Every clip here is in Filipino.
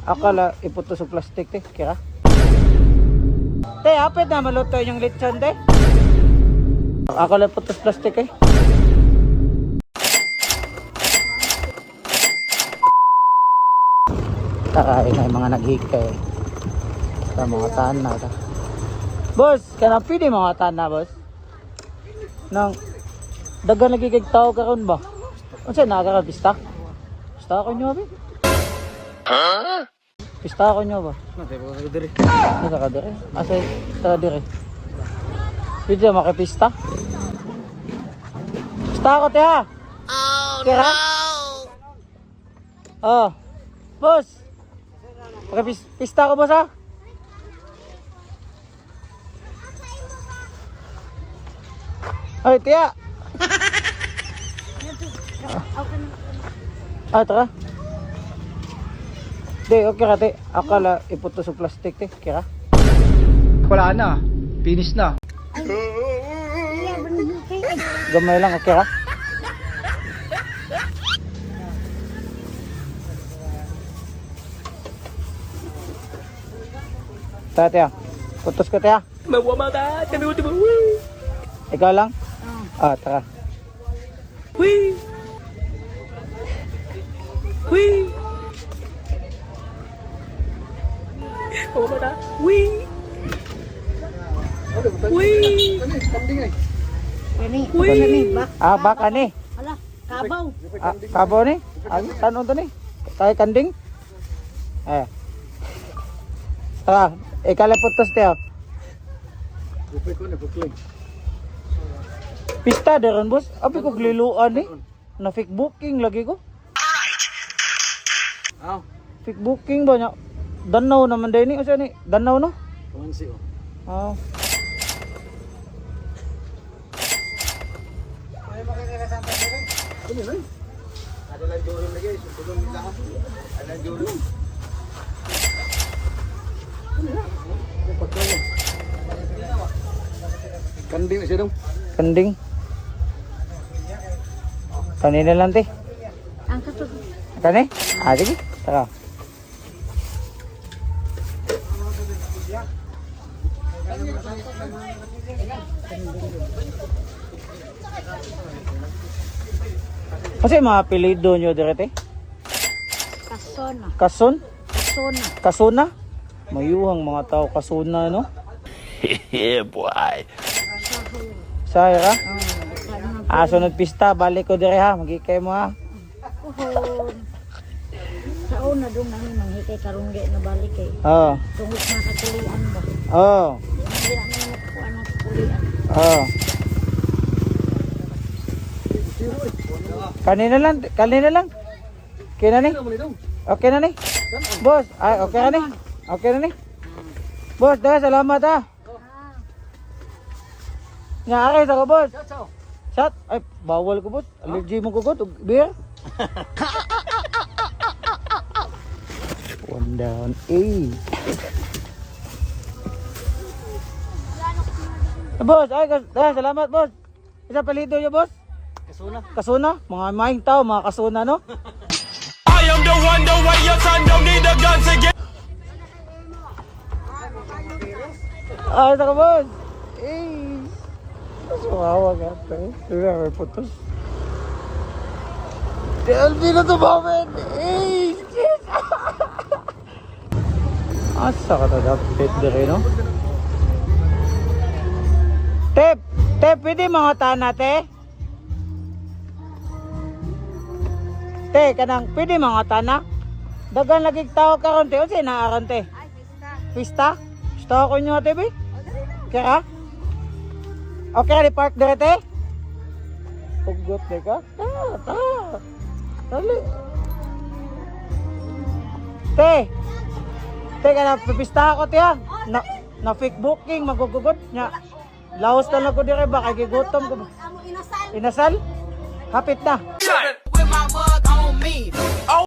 Akala iputo sa plastic te, kira. Te, apit na maluto yung lechon te. Akala iputo sa plastic eh. Kakain na yung mga naghikay. Sa mga tana ta. Boss, kanang pwede mga tana boss? Nang dagan nagigig tao karon ba? Unsa nakaka pista? Pista ko nyo ba? Ha? Pista ko nyo ba? Nasa ka dire? Asa ka dire? Pwede makipista? Pista ko te ha? Oh kira? No! Oh, boss! Pista ko boss ha? Ay, tiya! Tara. Di, okay ka, te. Akala iputo sa plastic, te. Kira? Wala na. Finish na. Gamay lang, okay ka? Tara, tiya. Putos ko, tiya. Mawamata. Kami ultimo. Ikaw lang? Tara. Wee! Wee! Mawamata. Wee! Wee! Wee! Baka ni. Ala, kabaw. Kabaw ni? Tanong to ni? Tayo kanding? Tara, ikaw lang putos, tiya. Pista daron boss. Abi ko gliluan eh. Na fake booking lagi ko. Fake booking ba nya? Danaw naman day ni usa ni. Danaw no? Kumansi oh. Ah. Ada lang durin lagi, tulong nila ha. Ada durin. Kanding siya dong. Kanding. Kanina lang te. Ang katog. Kani? Sige. Tara. Kasi mga apelido nyo direte? Kasona. Kason? Kasona. Kasona? Mayuhang mga tao kasona no? Yeah, boy. Sayra? Sunod pista, balik ko dire ha, magikay mo ha. Uhon. Sa una doon namin manghikay karungge na balik eh. Oo. Tungkol sa katulian ba? Oo. Hindi namin nakukuha ng katulian. Oo. Kanina lang, kanina lang. Okay na ni? Okay na ni? Boss, ay okay na ni? Okay na ni? Boss, dah salamat ha. Nga aray sa ko boss. Shot. Ay, bawal ko boss. Allergy mo ko god. Beer. One down. Boss, ay salamat boss. Isa palito nyo boss. Kasuna. Kasuna, mga maing tao, mga kasuna no. I am the one, the way your son don't need the guns again. Ay, sa ko boss. Sumawa ka ito eh. Sila may putos. Si Alvin na tumamin. Shit. Asa ka tadapit dire no? Tep, pwede mga tana te? Te, kanang pwede mga tana? Dagan lagi tao karon te, unsa inaaron te? Ay, Pista? pista. Pista ko nyo te be? Kaya? Okay, park dire te? Ugot de ka? Dali. Te ka na pipista ako te ha? Na fake booking, magugugot nya. Laos na lang ko dire ba, kay gigutom ko. Amo inasal. Inasal? Hapit na. With my mug on me. Oh.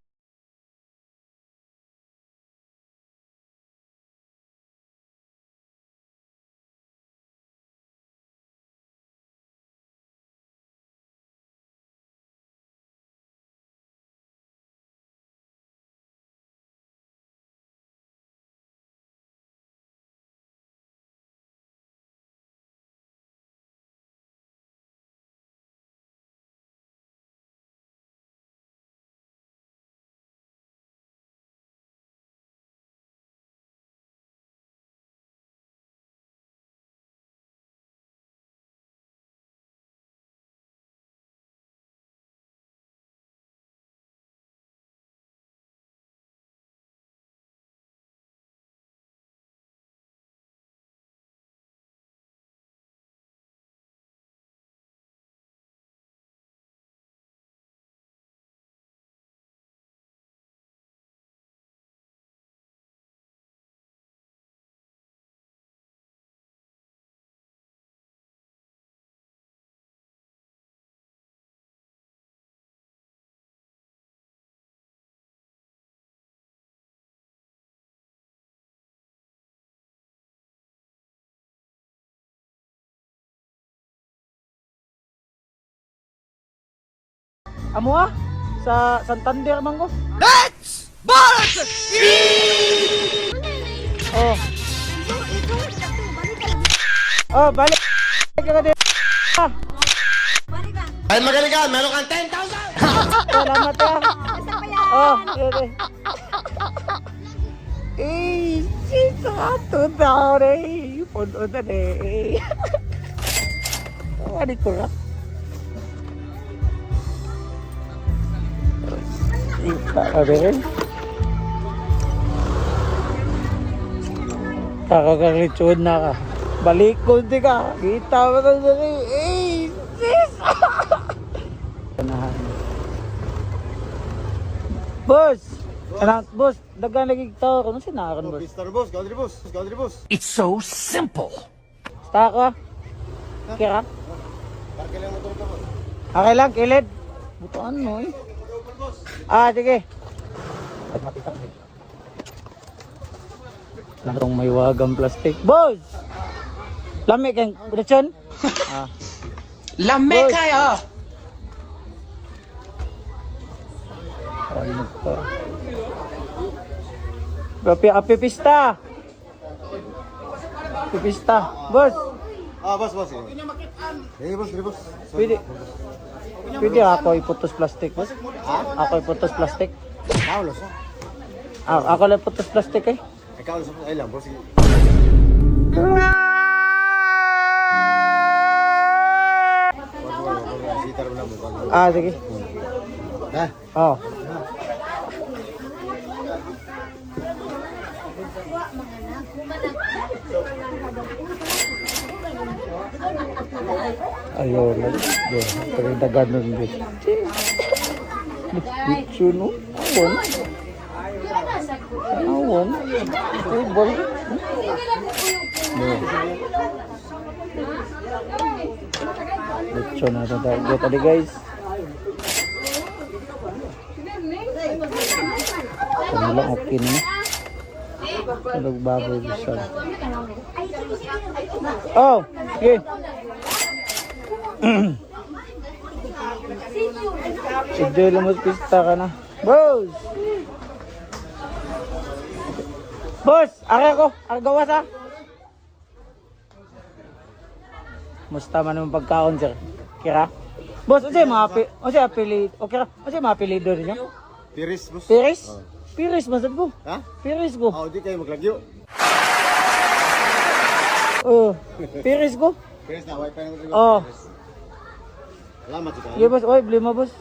Amo ah? Sa Santander man ko. Let's balance! Oh. Oh, balik ka na din. Ah, Ay, magaling ka. Meron kang 10,000. salamat ah. Oh, yun. Eh, sito daw eh. Puno na eh. Ano ko ra? Rin? Kakagalitsuod na ka. Balik ko di ka. Kita mo na sa eh, sis! Boss! Anak, boss, dagan lagi tao ko. Ano sinakan, boss? Mr. Boss, Gaudry Boss. Gaudry Boss. It's so simple. Basta ka? Kira? Parke lang motor ko. Okay lang, kilid. Butuan mo eh. Ah, sige. At makita ko. Lang itong may wagang plastic. Boss! Lami kang lechon? Ah. Lame Boy. kayo! Ano pa? Api pista. Api pista. Boss, Boss. Eh, boss, boss. pwede. Pwede ako iputos plastic, boss. Ako iputos plastic. Kaulo sa. Ako lang iputos plastic eh. Ikaw sa ay lang, boss. Sitar mo lang mo. Ah, sige. Ha? Oh. Ayun, pero dagan nun din. Bitsu no? Awon. Awon. Football. Bitsu na ito tayo tadi guys. Ano lang okay na. Tulog baboy bisa. Oh, okay. Enjoy lang mo pista ka na. Boss! Boss! Ari ako! Argawas ha! Musta man naman pagkaon sir? Kira? Boss, ano siya apelid? O kira? Ano siya mga apelido niyo? Tiris, boss. Piris? Piris, masad ko. Ha? Piris ko. Di kayo maglagyo. Oh, Piris ko. Tiris na, wifi na mo. Oh. Salamat ikaw. Yeah, boss. Oy, blima boss.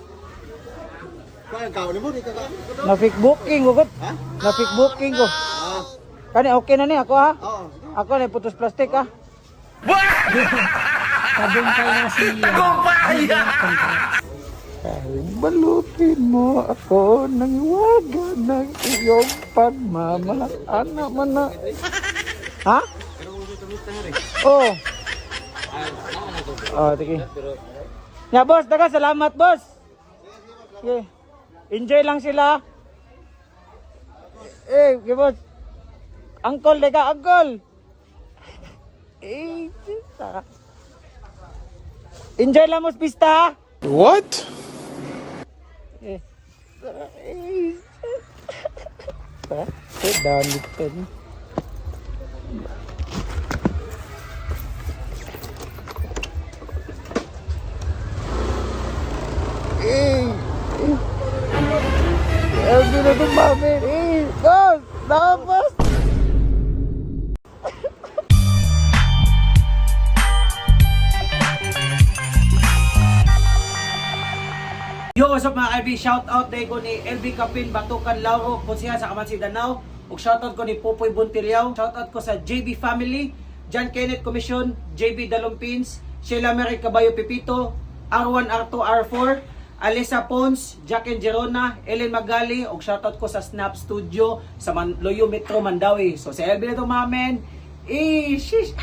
Kaya kaon ni mo, di ka ka. Na-fake booking ko. Ha? Na-fake booking ko. Ah, Kani, okay na ni ako ha? oo. Ako na putos plastic ha? Balutin mo ako ng waga ng iyong pagmamahal. Ano man na? Ha? Oh. Oh, sige. Ya, boss, daga salamat, boss. Sige. Enjoy lang sila. Okay, boss. Uncle, daga, uncle. Enjoy lang mo sa pista, ha? What? Dalit ka niya. Hindi na itong mami. Boss! Nakapos! Yo, what's up mga LB? Shout out day ko ni LB Kapin, Batukan, Lauro, Konsihan sa Kamansi Danao. Ug shout out ko ni Pupoy Buntilyaw. Shout out ko sa JB Family, John Kenneth Commission, JB Dalumpins, Sheila Mary Caballo Pepito, R1, R2, R4, Alisa Pons, Jack and Gerona, Ellen Magali. Ug shout out ko sa Snap Studio sa Loyo Metro Mandawi. So sa LB na ito mga men, sheesh!